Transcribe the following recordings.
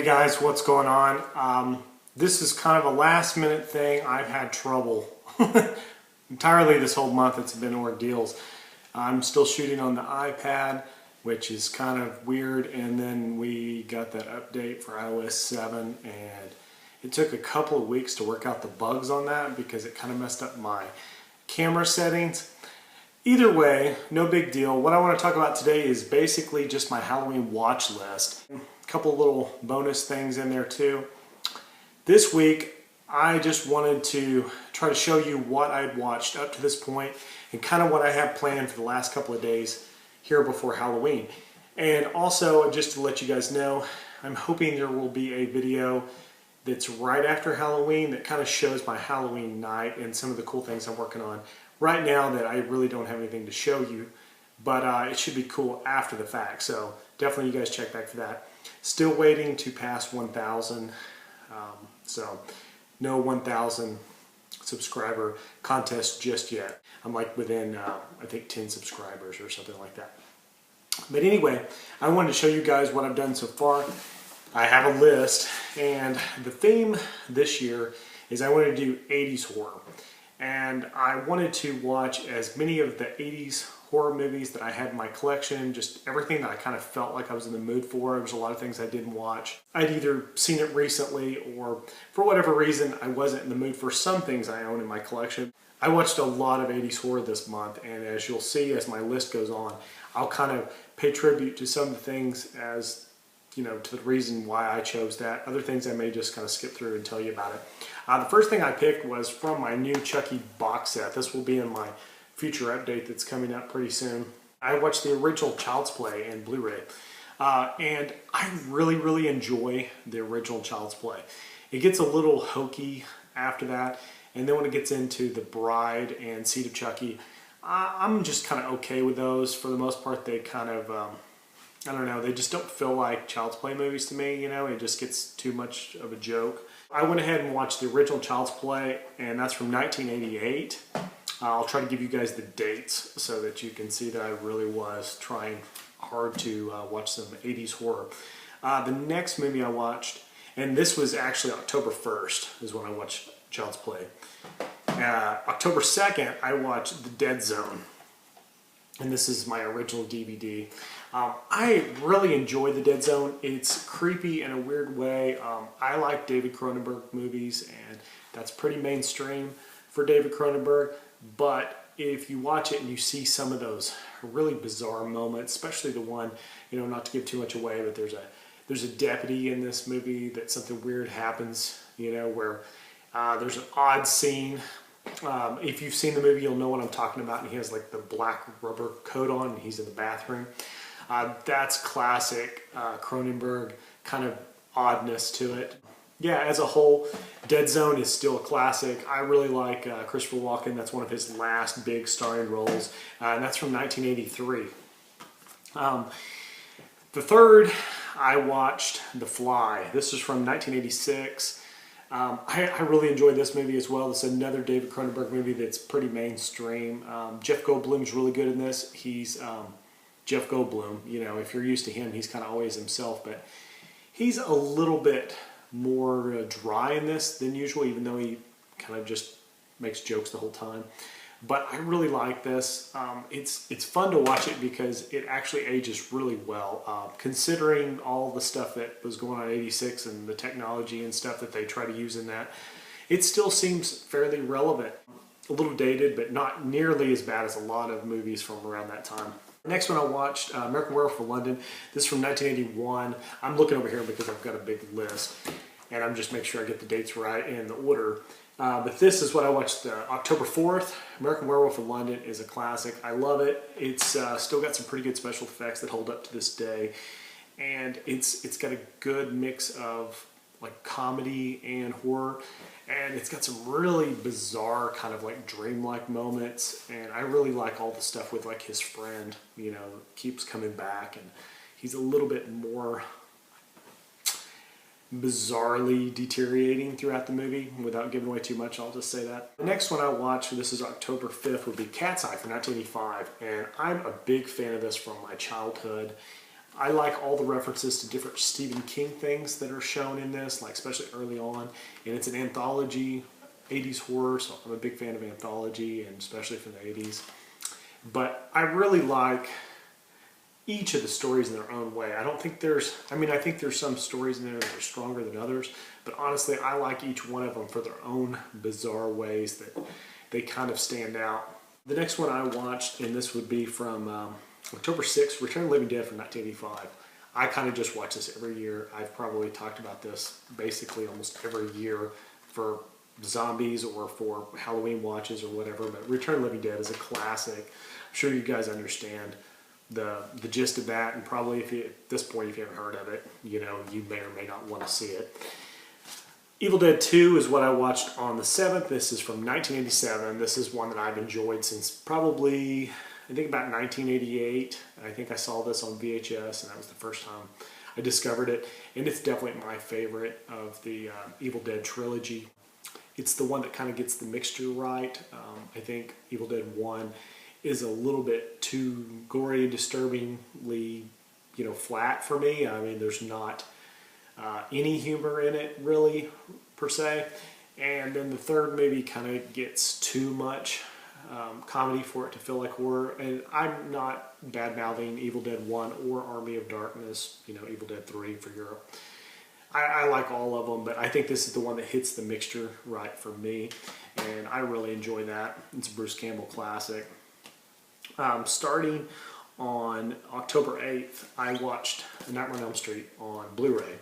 guys, what's going on? This is kind of a last minute thing. I've had trouble entirely this whole month. It's been ordeals. I'm still shooting on the iPad, which is kind of weird, and then we got that update for iOS 7 and it took a couple of weeks to work out the bugs on that because it kind of messed up my camera settings. Either way, no big deal. What I want to talk about today is basically just my Halloween watch list. A couple little bonus things in there too. This week, I just wanted to try to show you what I'd watched up to this point and kind of what I have planned for the last couple of days here before Halloween. And also, just to let you guys know, I'm hoping there will be a video that's right after Halloween that kind of shows my Halloween night and some of the cool things I'm working on right now that I really don't have anything to show you, but it should be cool after the fact. So definitely you guys check back for that. Still waiting to pass 1,000. So no 1,000 subscriber contest just yet. I'm like within, I think 10 subscribers or something like that. But anyway, I wanted to show you guys what I've done so far. I have a list, and the theme this year is I wanted to do 80s horror. And I wanted to watch as many of the 80s horror movies that I had in my collection, just everything that I kind of felt like I was in the mood for. There was a lot of things I didn't watch. I'd either seen it recently or for whatever reason I wasn't in the mood for some things I own in my collection. I watched a lot of 80s horror this month, and as you'll see as my list goes on, I'll kind of pay tribute to some of the things as, you know, to the reason why I chose that. Other things I may just kind of skip through and tell you about it. The first thing I picked was from my new Chucky box set. This will be in my future update that's coming up pretty soon. I watched the original Child's Play in Blu-ray, and I really enjoy the original Child's Play. It gets a little hokey after that, and then when it gets into The Bride and Seed of Chucky, I'm just kind of okay with those. For the most part, they kind of, I don't know, they just don't feel like Child's Play movies to me, you know, it just gets too much of a joke. I went ahead and watched the original Child's Play, and that's from 1988. I'll try to give you guys the dates so that you can see that I really was trying hard to watch some 80s horror. The next movie I watched, and this was actually October 1st is when I watched Child's Play. October 2nd, I watched The Dead Zone. And this is my original DVD. I really enjoy The Dead Zone. It's creepy in a weird way. I like David Cronenberg movies, and that's pretty mainstream for David Cronenberg. But if you watch it and you see some of those really bizarre moments, especially the one, you know, not to give too much away, but there's a deputy in this movie that something weird happens, you know, where there's an odd scene. If you've seen the movie, you'll know what I'm talking about. And he has like the black rubber coat on, and he's in the bathroom. That's classic Cronenberg kind of oddness to it. Yeah, as a whole, Dead Zone is still a classic. I really like Christopher Walken. That's one of his last big starring roles, and that's from 1983. The third, I watched The Fly. This is from 1986. I really enjoyed this movie as well. It's another David Cronenberg movie that's pretty mainstream. Jeff Goldblum's really good in this. He's Jeff Goldblum. You know, if you're used to him, he's kind of always himself, but he's a little bit more dry in this than usual, even though he kind of just makes jokes the whole time. But I really like this. It's fun to watch it because it actually ages really well. Considering all the stuff that was going on in '86 and the technology and stuff that they try to use in that, it still seems fairly relevant. A little dated, but not nearly as bad as a lot of movies from around that time. Next one I watched, American Werewolf in London. This is from 1981. I'm looking over here because I've got a big list, and I'm just making sure I get the dates right in the order. But this is what I watched October 4th. American Werewolf in London is a classic. I love it. It's still got some pretty good special effects that hold up to this day. And it's got a good mix of like comedy and horror. And it's got some really bizarre kind of like dreamlike moments. And I really like all the stuff with like his friend, you know, keeps coming back. And he's a little bit more bizarrely deteriorating throughout the movie. Without giving away too much, I'll just say that. The next one I watched, this is October 5th, would be Cat's Eye from 1985, and I'm a big fan of this from my childhood. I like all the references to different Stephen King things that are shown in this, like especially early on. And it's an anthology, 80s horror, so I'm a big fan of anthology, and especially from the 80s. But I really like each of the stories in their own way. I don't think there's, I think there's some stories in there that are stronger than others, but honestly, I like each one of them for their own bizarre ways that they kind of stand out. The next one I watched, and this would be from October 6th, Return of the Living Dead from 1985. I kind of just watch this every year. I've probably talked about this basically almost every year for zombies or for Halloween watches or whatever, but Return of the Living Dead is a classic. I'm sure you guys understand the gist of that, and probably if you, at this point, if you haven't heard of it, you know, you may or may not want to see it. Evil Dead 2 is what I watched on the 7th. This is from 1987. This is one that I've enjoyed since probably, I think about 1988. I think I saw this on VHS, and that was the first time I discovered it. And it's definitely my favorite of the Evil Dead trilogy. It's the one that kind of gets the mixture right. I think Evil Dead 1 is a little bit too gory, disturbingly, you know, flat for me. I mean, there's not any humor in it, really, per se. And then the third maybe kind of gets too much comedy for it to feel like horror. And I'm not bad-mouthing Evil Dead 1 or Army of Darkness, you know, Evil Dead 3 for Europe. I like all of them, but I think this is the one that hits the mixture right for me. And I really enjoy that. It's a Bruce Campbell classic. Starting on October 8th, I watched Nightmare on Elm Street on Blu-ray.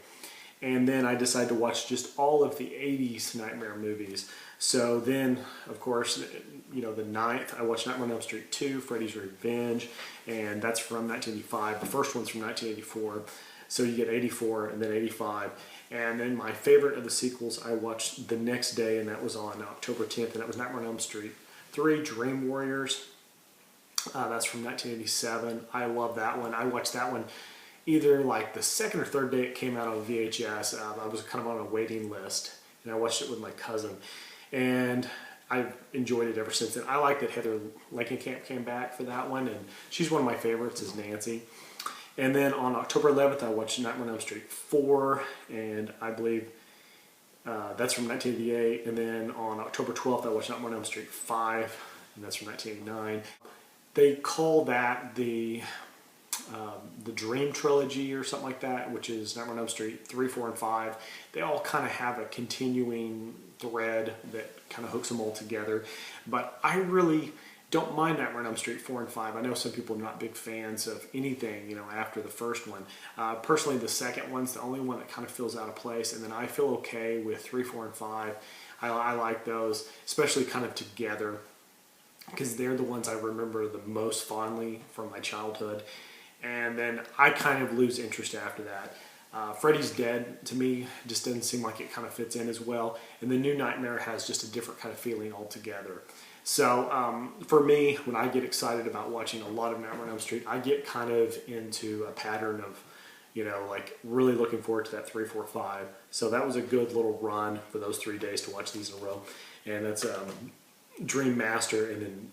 And then I decided to watch just all of the 80s Nightmare movies. So then, of course, you know, the 9th, I watched Nightmare on Elm Street 2, Freddy's Revenge, and that's from 1985. The first one's from 1984. So you get 84 and then 85. And then my favorite of the sequels I watched the next day, and that was on October 10th, and that was Nightmare on Elm Street 3, Dream Warriors. That's from 1987. I love that one. I watched that one either like the second or third day it came out on VHS. I was kind of on a waiting list, and I watched it with my cousin. And I've enjoyed it ever since then. I like that Heather Langenkamp came back for that one, and she's one of my favorites as Nancy. And then on October 11th, I watched Nightmare on Elm Street 4, and I believe that's from 1988. And then on October 12th, I watched Nightmare on Elm Street 5, and that's from 1989. They call that the Dream Trilogy or something like that, which is Nightmare on Elm Street 3, 4, and 5. They all kind of have a continuing thread that kind of hooks them all together. But I really don't mind Nightmare on Elm Street 4 and 5. I know some people are not big fans of anything, you know, after the first one. Personally, the second one's the only one that kind of feels out of place, and then I feel okay with 3, 4, and 5. I like those, especially kind of together, because they're the ones I remember the most fondly from my childhood. And then I kind of lose interest after that. Freddy's Dead, to me, just doesn't seem like it kind of fits in as well. And the new Nightmare has just a different kind of feeling altogether. So for me, when I get excited about watching a lot of Nightmare on Elm Street, I get kind of into a pattern of, you know, like really looking forward to that 3, 4, 5. So that was a good little run for those 3 days to watch these in a row. And that's Dream Master, and then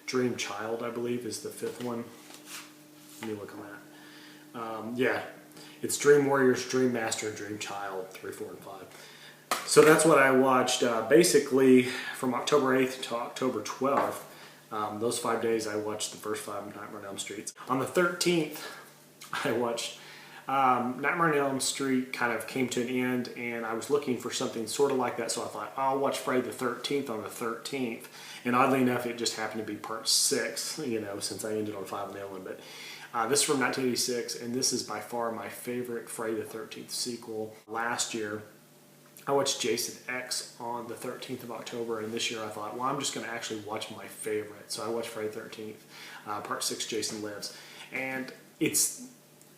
Dream Child, I believe, is the 5th one. Let me look on that. Yeah, it's Dream Warriors, Dream Master, and Dream Child, 3, 4, and 5. So that's what I watched basically from October 8th to October 12th. Those 5 days I watched the first 5 Nightmare on Elm Streets. On the 13th, I watched Nightmare on Elm Street kind of came to an end, and I was looking for something sort of like that, so I thought, I'll watch Friday the 13th on the 13th. And oddly enough, it just happened to be part 6, you know, since I ended on 5 on the other one. But this is from 1986, and this is by far my favorite Friday the 13th sequel. Last year, I watched Jason X on the 13th of October, and this year I thought, well, I'm just going to actually watch my favorite. So I watched Friday the 13th, part 6, Jason Lives. And it's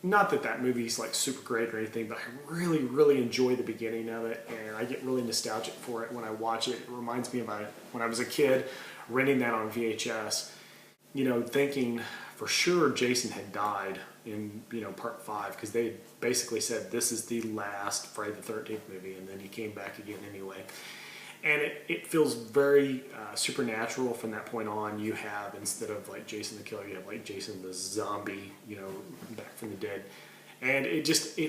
not that that movie's like super great or anything, but I really, really enjoy the beginning of it, and I get really nostalgic for it when I watch it. It reminds me of when I was a kid, renting that on VHS, you know, thinking for sure Jason had died in, you know, part 5, because they basically said this is the last Friday the 13th movie, and then he came back again anyway. And it feels very supernatural from that point on. You have, instead of like Jason the Killer, you have like Jason the Zombie, you know, back from the dead. And it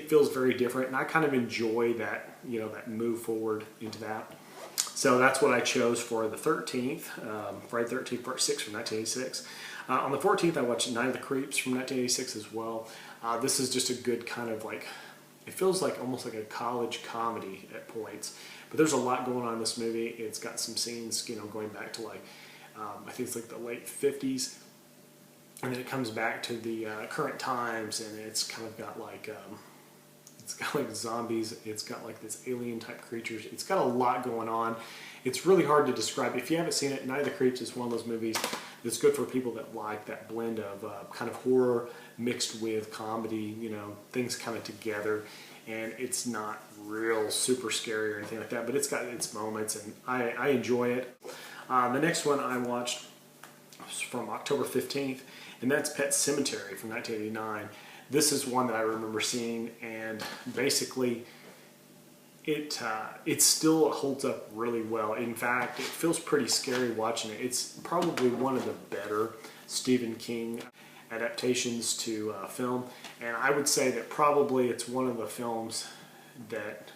feels very different, and I kind of enjoy that, you know, that move forward into that. So that's what I chose for the 13th, Friday the 13th, Part 6 from 1986. On the 14th, I watched Night of the Creeps from 1986 as well. This is just a good kind of like, it feels like almost like a college comedy at points. But there's a lot going on in this movie. It's got some scenes, you know, going back to like, I think it's like the late 50s. And then it comes back to the current times, and it's kind of got like, it's got like zombies. It's got like this alien type creatures. It's got a lot going on. It's really hard to describe. If you haven't seen it, Night of the Creeps is one of those movies that's good for people that like that blend of kind of horror mixed with comedy, you know, things kind of together. And it's not real super scary or anything like that, but it's got its moments, and I enjoy it. The next one I watched was from October 15th, and that's Pet Sematary from 1989. This is one that I remember seeing, and basically it still holds up really well. In fact, it feels pretty scary watching it. It's probably one of the better Stephen King adaptations to film, and I would say that probably it's one of the films that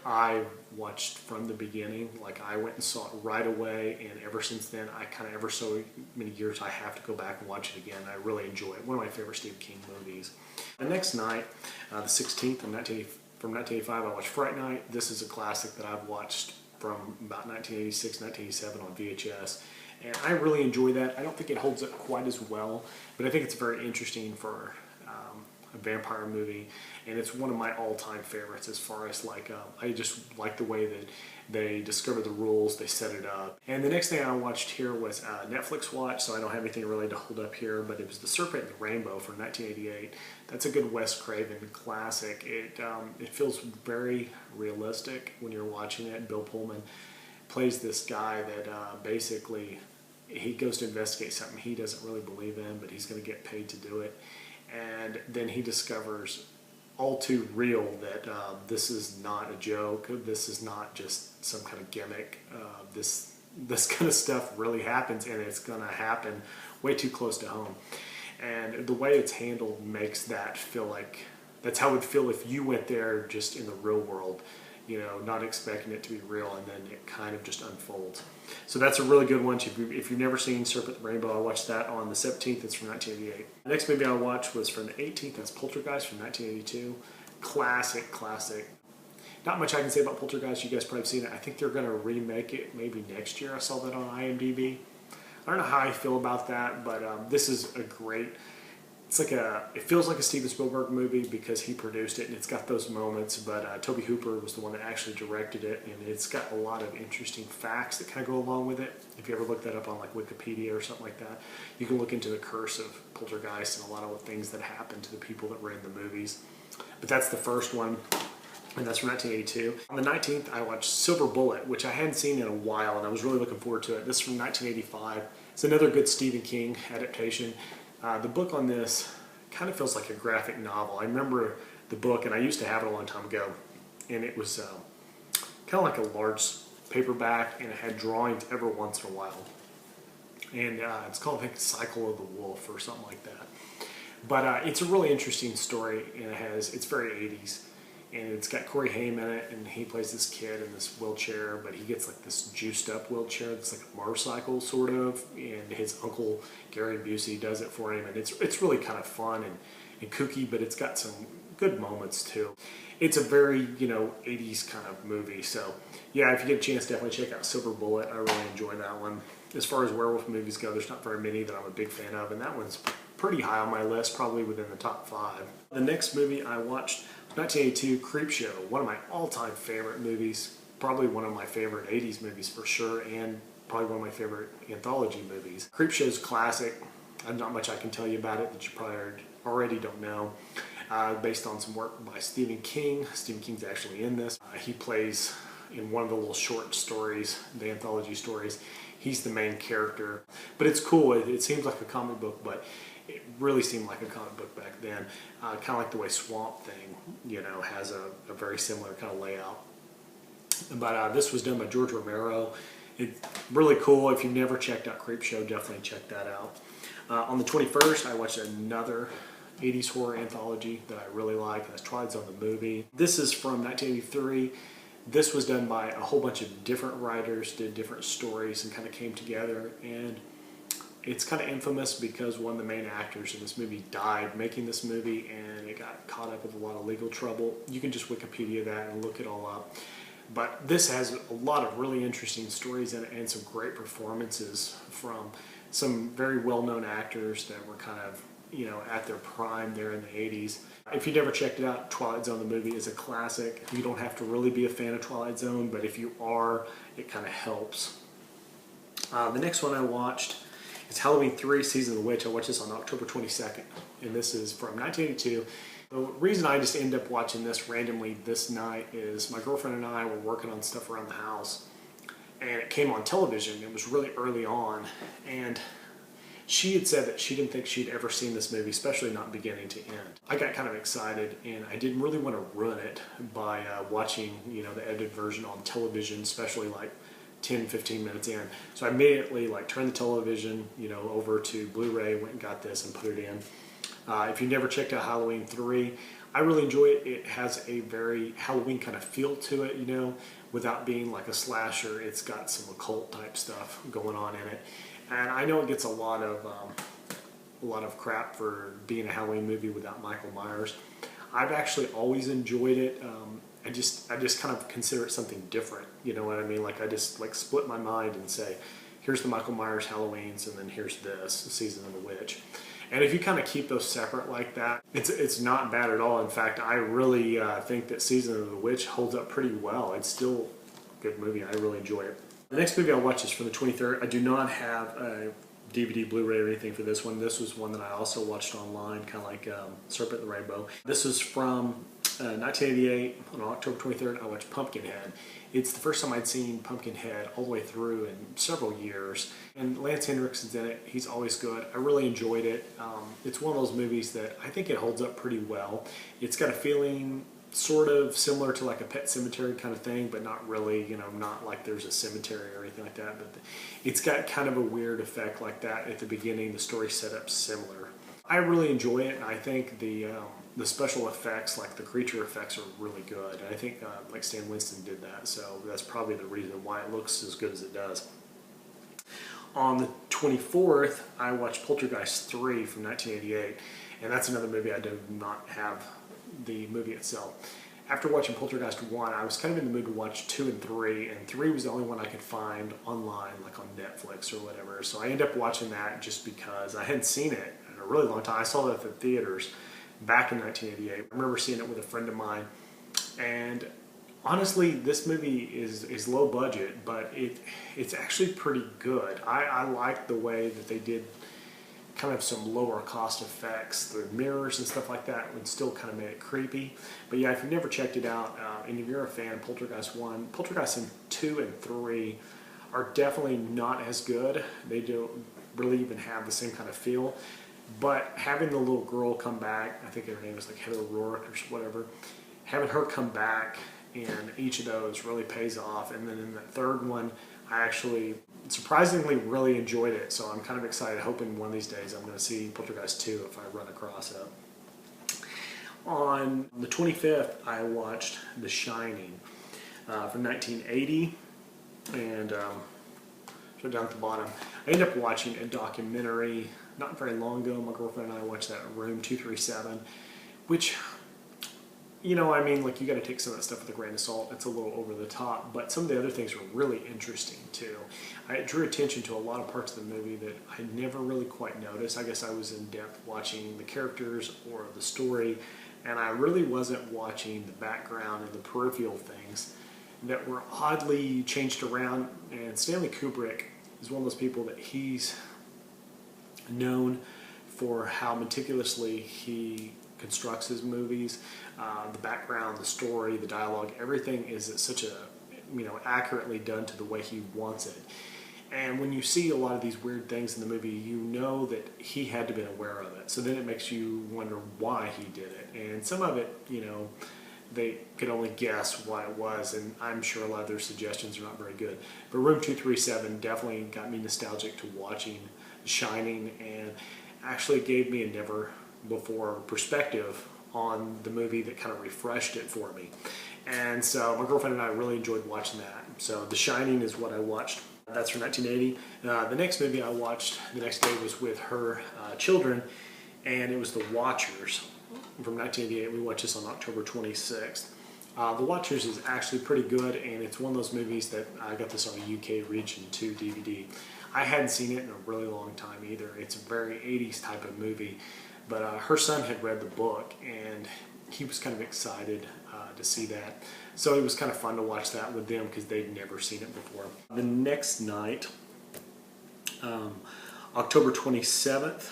I watched from the beginning. Like, I went and saw it right away, and ever since then, I kind of, ever so many years, I have to go back and watch it again. I really enjoy it. One of my favorite Stephen King movies. The next night, the 16th from 1985, I watched Fright Night. This is a classic that I've watched from about 1986, 1987 on VHS. And I really enjoy that. I don't think it holds up quite as well, but I think it's very interesting for a vampire movie, and it's one of my all-time favorites as far as like, I just like the way that they discover the rules, they set it up. And the next thing I watched here was Netflix watch, so I don't have anything really to hold up here, but it was The Serpent and the Rainbow from 1988. That's a good Wes Craven classic. It feels very realistic when you're watching it. Bill Pullman plays this guy that basically he goes to investigate something he doesn't really believe in, but he's going to get paid to do it. And then he discovers all too real that this is not a joke. This is not just some kind of gimmick. This kind of stuff really happens, and it's going to happen way too close to home. And the way it's handled makes that feel like that's how it would feel if you went there just in the real world, you know, not expecting it to be real, and then it kind of just unfolds. So that's a really good one. If you've never seen Serpent and the Rainbow, I watched that on the 17th. It's from 1988. The next movie I watched was from the 18th. That's Poltergeist from 1982. Classic. Not much I can say about Poltergeist. You guys probably have seen it. I think they're going to remake it maybe next year. I saw that on IMDb. I don't know how I feel about that, but this is a great... it feels like a Steven Spielberg movie because he produced it, and it's got those moments, but Tobe Hooper was the one that actually directed it, and it's got a lot of interesting facts that kind of go along with it. If you ever look that up on like Wikipedia or something like that, you can look into the curse of Poltergeist and a lot of things that happened to the people that were in the movies. But that's the first one, and that's from 1982. On the 19th, I watched Silver Bullet, which I hadn't seen in a while, and I was really looking forward to it. This is from 1985. It's another good Stephen King adaptation. The book on this kind of feels like a graphic novel. I remember the book, and I used to have it a long time ago, and it was kind of like a large paperback, and it had drawings every once in a while. And it's called, I think, Cycle of the Wolf or something like that. But it's a really interesting story, and it's very 80s. And it's got Corey Haim in it, and he plays this kid in this wheelchair, but he gets like this juiced up wheelchair that's like a motorcycle sort of, and his uncle Gary Busey does it for him, and it's really kind of fun and kooky, but it's got some good moments too. It's a very, you know, 80s kind of movie, so yeah, if you get a chance, definitely check out Silver Bullet. I really enjoy that one. As far as werewolf movies go, there's not very many that I'm a big fan of, and that one's pretty high on my list, probably within the top 5. The next movie I watched, 1982, Creepshow, one of my all-time favorite movies, probably one of my favorite 80s movies for sure, and probably one of my favorite anthology movies. Creepshow's classic. Not much I can tell you about it that you probably already don't know. Based on some work by Stephen King. Stephen King's actually in this. He plays in one of the little short stories, the anthology stories. He's the main character. But it's cool. It seems like a comic book, but it really seemed like a comic book back then. Kind of like the way Swamp Thing, you know, has a very similar kind of layout. But this was done by George Romero. It's really cool. If you've never checked out Creepshow, definitely check that out. On the 21st, I watched another 80s horror anthology that I really like. That's Twilight Zone the movie. This is from 1983. This was done by a whole bunch of different writers, did different stories, and kind of came together. And it's kind of infamous because one of the main actors in this movie died making this movie, and it got caught up with a lot of legal trouble. You can just Wikipedia that and look it all up. But this has a lot of really interesting stories in it and some great performances from some very well-known actors that were kind of, you know, at their prime there in the 80s. If you never checked it out, Twilight Zone the movie is a classic. You don't have to really be a fan of Twilight Zone, but if you are, it kind of helps. The next one I watched is Halloween 3 Season of the Witch. I watched this on October 22nd, and this is from 1982. The reason I just ended up watching this randomly this night is my girlfriend and I were working on stuff around the house, and it came on television. It was really early on, and she had said that she didn't think she'd ever seen this movie, especially not beginning to end. I got kind of excited, and I didn't really want to ruin it by watching, you know, the edited version on television, especially like 10-15 minutes in. So I immediately like turned the television, you know, over to Blu-ray, went and got this and put it in. If you've never checked out Halloween 3, I really enjoy it. It has a very Halloween kind of feel to it, you know, without being like a slasher. It's got some occult type stuff going on in it. And I know it gets a lot of crap for being a Halloween movie without Michael Myers. I've actually always enjoyed it. I just kind of consider it something different. You know what I mean? Like I just like split my mind and say, here's the Michael Myers Halloweens, and then here's this Season of the Witch. And if you kind of keep those separate like that, it's not bad at all. In fact, I really think that Season of the Witch holds up pretty well. It's still a good movie. I really enjoy it. The next movie I watched is from the 23rd. I do not have a DVD, Blu-ray, or anything for this one. This was one that I also watched online, kind of like Serpent in the Rainbow. This was from 1988. On October 23rd, I watched Pumpkinhead. It's the first time I'd seen Pumpkinhead all the way through in several years. And Lance Henriksen's in it. He's always good. I really enjoyed it. It's one of those movies that I think it holds up pretty well. It's got a feeling sort of similar to like a Pet Cemetery kind of thing, but not really, you know, not like there's a cemetery or anything like that. But it's got kind of a weird effect like that at the beginning. The story setup's similar. I really enjoy it, and I think the special effects, like the creature effects, are really good. And I think like Stan Winston did that, so that's probably the reason why it looks as good as it does. On the 24th, I watched Poltergeist 3 from 1988, and that's another movie I do not have the movie itself. After watching Poltergeist 1, I was kind of in the mood to watch 2 and 3, and 3 was the only one I could find online, like on Netflix or whatever. So I ended up watching that just because I hadn't seen it in a really long time. I saw it at the theaters back in 1988. I remember seeing it with a friend of mine, and honestly, this movie is low budget, but it's actually pretty good. I like the way that they did kind of some lower cost effects. The mirrors and stuff like that would still kind of make it creepy. But yeah, if you've never checked it out, and if you're a fan of Poltergeist 1, Poltergeist 2 and 3 are definitely not as good. They don't really even have the same kind of feel. But having the little girl come back, I think her name is like Heather O'Rourke or whatever, having her come back in each of those really pays off. And then in the third one, I actually surprisingly really enjoyed it. So I'm kind of excited, hoping one of these days I'm going to see Poltergeist 2 if I run across it. On the 25th, I watched The Shining from 1980. And so down at the bottom, I ended up watching a documentary not very long ago. My girlfriend and I watched that, Room 237, which, you know, I mean, like, you got to take some of that stuff with a grain of salt. It's a little over the top, but some of the other things were really interesting too. I drew attention to a lot of parts of the movie that I never really quite noticed. I guess I was in depth watching the characters or the story, and I really wasn't watching the background and the peripheral things that were oddly changed around. And Stanley Kubrick is one of those people that he's known for how meticulously he constructs his movies. The background, the story, the dialogue, everything is at such a, you know, accurately done to the way he wants it. And when you see a lot of these weird things in the movie, you know that he had to be aware of it. So then it makes you wonder why he did it. And some of it, you know, they could only guess what it was, and I'm sure a lot of their suggestions are not very good. But Room 237 definitely got me nostalgic to watching Shining, and actually gave me a never before perspective on the movie that kind of refreshed it for me. And so my girlfriend and I really enjoyed watching that. So The Shining is what I watched. That's from 1980. The next movie I watched the next day was with her children, and it was The Watchers from 1988. We watched this on October 26th. The Watchers is actually pretty good, and it's one of those movies that I got this on a UK Region 2 DVD. I hadn't seen it in a really long time either. It's a very 80s type of movie, but her son had read the book, and he was kind of excited to see that. So it was kind of fun to watch that with them because they'd never seen it before. The next night, October 27th,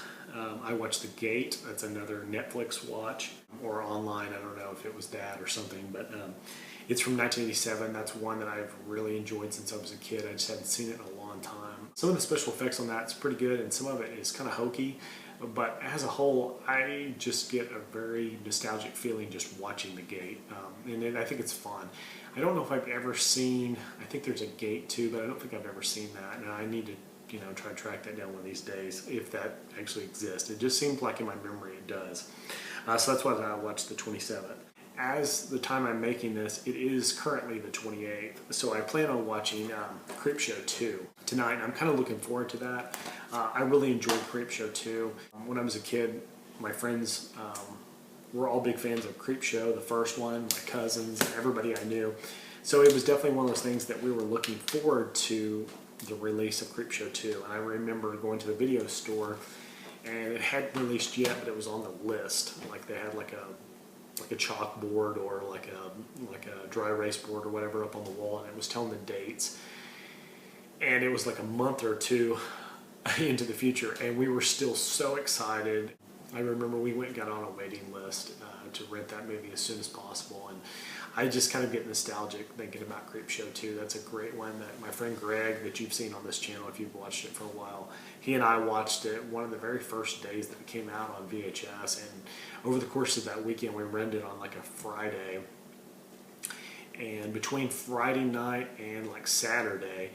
I watched The Gate. That's another Netflix watch, or online. I don't know if it was that or something, but it's from 1987. That's one that I've really enjoyed since I was a kid. I just hadn't seen it in a long time. Some of the special effects on that is pretty good, and some of it is kind of hokey. But as a whole, I just get a very nostalgic feeling just watching The Gate, and I think it's fun. I don't know if I've ever seen, I think there's a Gate too, but I don't think I've ever seen that, and I need to try to track that down one of these days, if that actually exists. It just seems like in my memory it does. So that's why I watched the 27th. As the time I'm making this, it is currently the 28th, so I plan on watching Creepshow 2 tonight. I'm kind of looking forward to that. I really enjoyed Creepshow 2. When I was a kid, my friends were all big fans of Creepshow, the first one, my cousins, everybody I knew. So it was definitely one of those things that we were looking forward to, the release of Creepshow 2. And I remember going to the video store, and it hadn't released yet, but it was on the list. Like they had like a chalkboard or like a dry erase board or whatever up on the wall, and it was telling the dates. And it was like a month or two into the future, and we were still so excited. I remember we went and got on a waiting list to rent that movie as soon as possible, and I just kind of get nostalgic thinking about Creepshow 2. That's a great one that my friend Greg, that you've seen on this channel if you've watched it for a while, he and I watched it one of the very first days that it came out on VHS, and over the course of that weekend we rented on like a Friday, and between Friday night and like Saturday,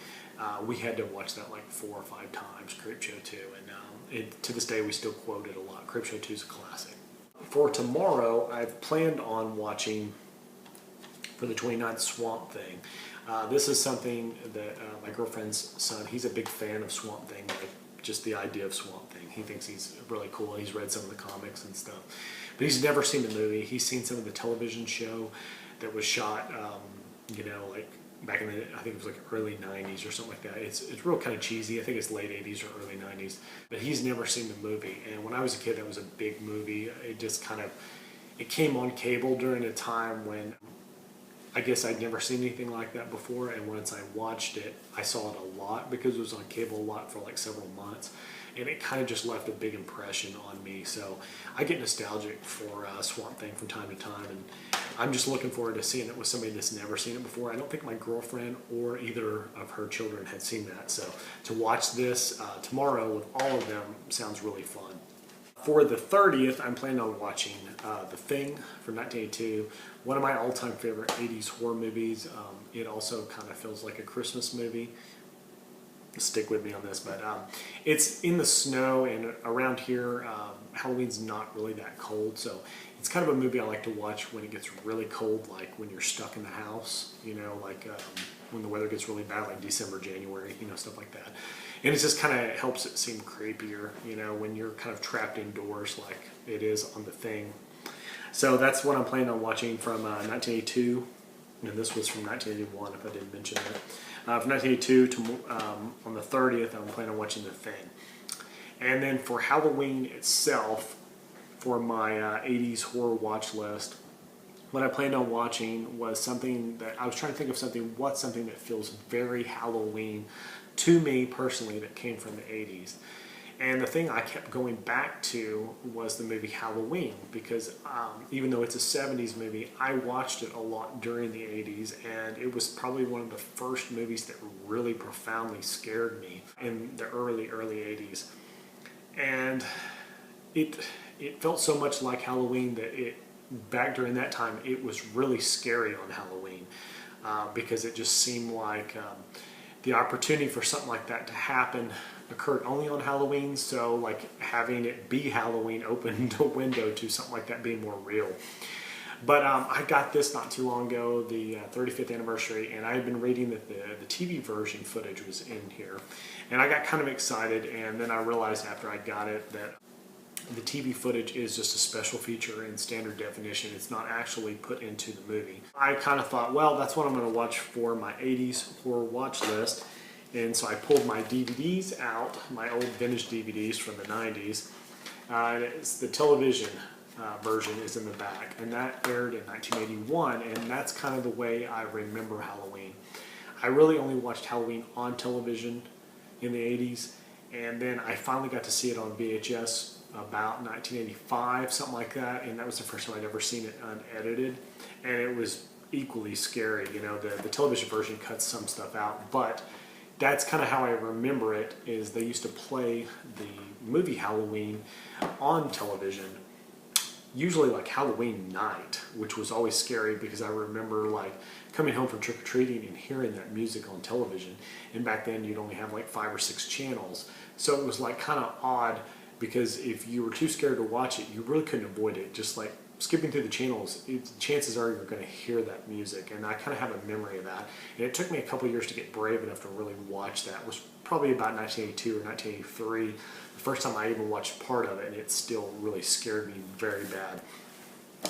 we had to watch that like 4 or 5 times, Creepshow 2, and to this day we still quote it a lot. Creepshow 2 is a classic. For tomorrow, I've planned on watching, for the 29th, Swamp Thing. This is something that my girlfriend's son, he's a big fan of Swamp Thing, like just the idea of Swamp Thing. He thinks he's really cool. He's read some of the comics and stuff, but he's never seen the movie. He's seen some of the television show that was shot, like back in the, I think it was like early 90s or something like that. It's real kind of cheesy. I think it's late 80s or early 90s, but he's never seen the movie. And when I was a kid, that was a big movie. It just kind of, it came on cable during a time when I guess I'd never seen anything like that before, and once I watched it, I saw it a lot because it was on cable a lot for like several months, and it kind of just left a big impression on me. So I get nostalgic for Swamp Thing from time to time, and I'm just looking forward to seeing it with somebody that's never seen it before. I don't think my girlfriend or either of her children had seen that, so to watch this tomorrow with all of them sounds really fun. For the 30th, I'm planning on watching The Thing from 1982, one of my all-time favorite 80s horror movies. It also kind of feels like a Christmas movie. Stick with me on this, but it's in the snow, and around here, Halloween's not really that cold, so it's kind of a movie I like to watch when it gets really cold, like when you're stuck in the house, like when the weather gets really bad, like December, January, stuff like that. And it just kind of helps it seem creepier, when you're kind of trapped indoors like it is on The Thing. So that's what I'm planning on watching from 1982, and this was from 1981 if I didn't mention that. From 1982 to on the 30th, I'm planning on watching The Thing. And then for Halloween itself, for my 80s horror watch list, what I planned on watching was something that, I was trying to think of something that feels very Halloween to me personally, that came from the 80s. And the thing I kept going back to was the movie Halloween, because even though it's a 70s movie, I watched it a lot during the 80s, and it was probably one of the first movies that really profoundly scared me in the early 80s. And it felt so much like Halloween that it back during that time, it was really scary on Halloween because it just seemed like the opportunity for something like that to happen occurred only on Halloween, so like having it be Halloween opened a window to something like that being more real. But I got this not too long ago, the 35th anniversary, and I had been reading that the TV version footage was in here. And I got kind of excited, and then I realized after I got it that the TV footage is just a special feature in standard definition. It's not actually put into the movie. I kind of thought, well, that's what I'm going to watch for my 80s horror watch list. And so I pulled my DVDs out, my old vintage DVDs from the 90s. And it's the television version is in the back, and that aired in 1981, and that's kind of the way I remember Halloween. I really only watched Halloween on television in the 80s, and then I finally got to see it on VHS about 1985, something like that, and that was the first time I'd ever seen it unedited, and it was equally scary. You know, the television version cuts some stuff out, but that's kind of how I remember it, is they used to play the movie Halloween on television, usually like Halloween night, which was always scary because I remember like coming home from trick-or-treating and hearing that music on television. And back then you'd only have like 5 or 6 channels. So it was like kind of odd because if you were too scared to watch it, you really couldn't avoid it. Just like skipping through the channels, chances are you're going to hear that music. And I kind of have a memory of that. And it took me a couple years to get brave enough to really watch that. It was probably about 1982 or 1983. The first time I even watched part of it, and it still really scared me very bad.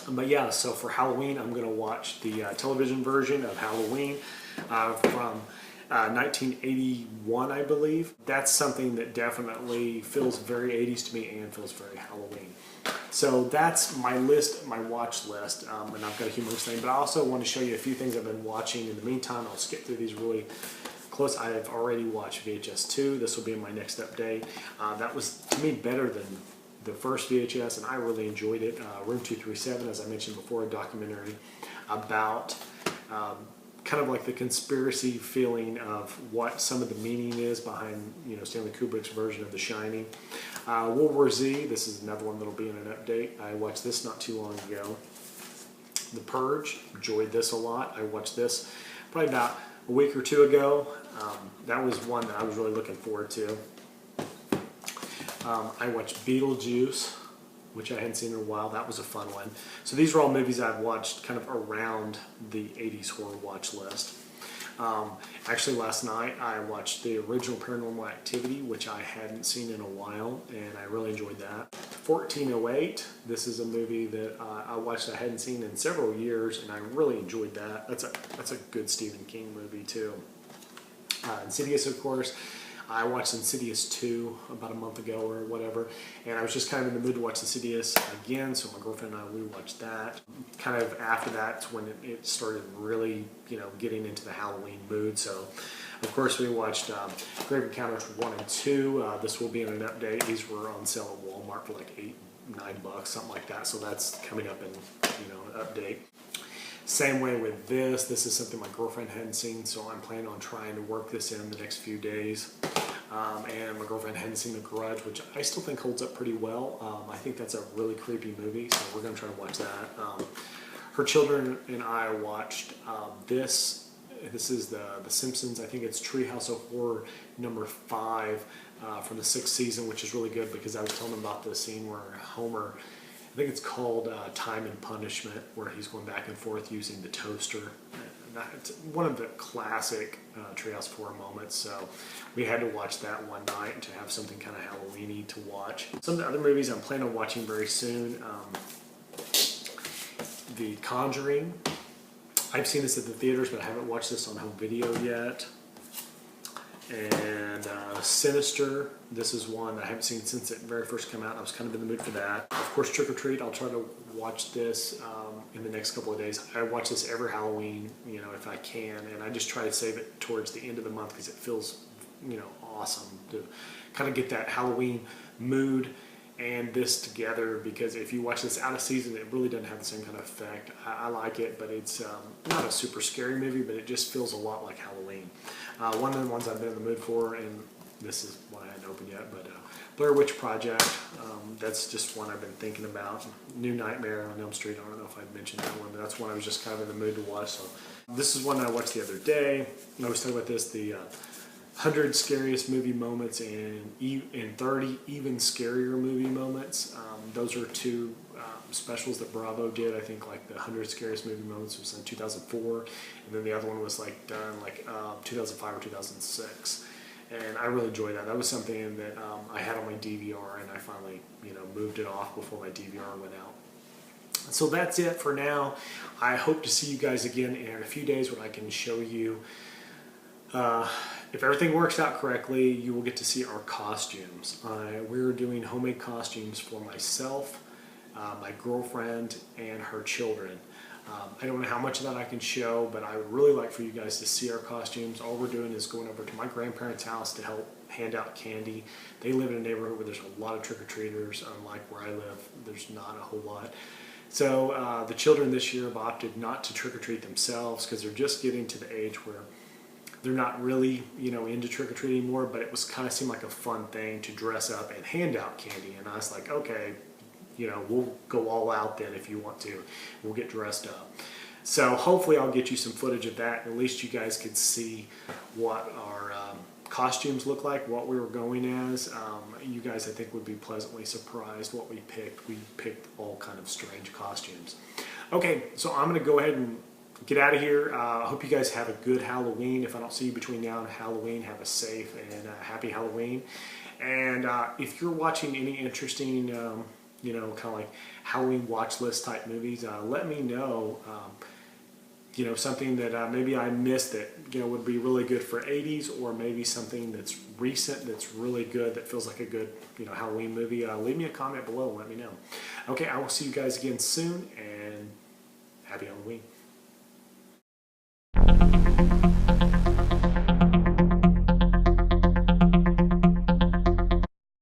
But yeah, so for Halloween, I'm going to watch the television version of Halloween from 1981, I believe. That's something that definitely feels very 80s to me and feels very Halloween. So that's my list, my watch list, and I've got a humorous thing. But I also want to show you a few things I've been watching in the meantime. I'll skip through these really close. I have already watched VHS 2. This will be my next update. That was, to me, better than the first VHS, and I really enjoyed it. Room 237, as I mentioned before, a documentary about kind of like the conspiracy feeling of what some of the meaning is behind, you know, Stanley Kubrick's version of The Shining. World War Z, this is another one that'll be in an update. I watched this not too long ago. The Purge, enjoyed this a lot. I watched this probably about a week or two ago. That was one that I was really looking forward to. I watched Beetlejuice, which I hadn't seen in a while. That was a fun one. So these are all movies I've watched kind of around the 80s horror watch list. Actually, last night I watched the original Paranormal Activity, which I hadn't seen in a while, and I really enjoyed that. 1408, this is a movie that I watched I hadn't seen in several years, and I really enjoyed that. That's a good Stephen King movie too. Insidious, of course. I watched Insidious 2 about a month ago or whatever, and I was just kind of in the mood to watch Insidious again, so my girlfriend and I, we watched that. Kind of after that's when it started really, you know, getting into the Halloween mood, so of course we watched Grave Encounters 1 and 2. This will be in an update. These were on sale at Walmart for like $8-9, something like that, so that's coming up in, you know, an update. Same way with this. This is something my girlfriend hadn't seen, so I'm planning on trying to work this in the next few days. And my girlfriend hadn't seen The Grudge, which I still think holds up pretty well. I think that's a really creepy movie, so we're going to try to watch that. Her children and I watched this. This is The Simpsons. I think it's Treehouse of Horror number 5 from the 6th season, which is really good because I was telling them about the scene where Homer, I think it's called Time and Punishment, where he's going back and forth using the toaster. That's one of the classic Treehouse of Horror moments, so we had to watch that one night to have something kind of Halloween-y to watch. Some of the other movies I'm planning on watching very soon, The Conjuring. I've seen this at the theaters, but I haven't watched this on home video yet. And Sinister, this is one that I haven't seen since it very first came out. I was kind of in the mood for that. Of course, Trick or Treat, I'll try to watch this in the next couple of days. I watch this every Halloween, you know, if I can, and I just try to save it towards the end of the month because it feels, you know, awesome to kind of get that Halloween mood and this together, because if you watch this out of season, it really doesn't have the same kind of effect. I like it, but it's not a super scary movie, but it just feels a lot like Halloween. One of the ones I've been in the mood for, and this is one I hadn't opened yet, but Blair Witch Project, that's just one I've been thinking about. New Nightmare on Elm Street, I don't know if I'd mentioned that one, but that's one I was just kind of in the mood to watch. So this is one that I watched the other day. I was talking about this, the 100 scariest movie moments and 30 even scarier movie moments. Those are two specials that Bravo did. I think like the 100 scariest movie moments was in 2004, and then the other one was like done like 2005 or 2006. And I really enjoyed that. That was something that I had on my DVR, and I finally, moved it off before my DVR went out. So that's it for now. I hope to see you guys again in a few days when I can show you. If everything works out correctly, you will get to see our costumes. We're doing homemade costumes for myself, my girlfriend, and her children. I don't know how much of that I can show, but I would really like for you guys to see our costumes. All we're doing is going over to my grandparents' house to help hand out candy. They live in a neighborhood where there's a lot of trick-or-treaters, unlike where I live. There's not a whole lot. So the children this year have opted not to trick-or-treat themselves because they're just getting to the age where they're not really, into trick-or-treating anymore, but it was kind of seemed like a fun thing to dress up and hand out candy. And I was like, okay, we'll go all out then if you want to. We'll get dressed up. So hopefully I'll get you some footage of that. At least you guys could see what our costumes look like, what we were going as. You guys, I think, would be pleasantly surprised what we picked. We picked all kind of strange costumes. Okay, so I'm going to go ahead and get out of here. I hope you guys have a good Halloween. If I don't see you between now and Halloween, have a safe and happy Halloween. And if you're watching any interesting, kind of like Halloween watch list type movies, let me know. Something that maybe I missed that would be really good for 80s, or maybe something that's recent that's really good that feels like a good Halloween movie. Leave me a comment below and let me know. Okay, I will see you guys again soon, and happy Halloween.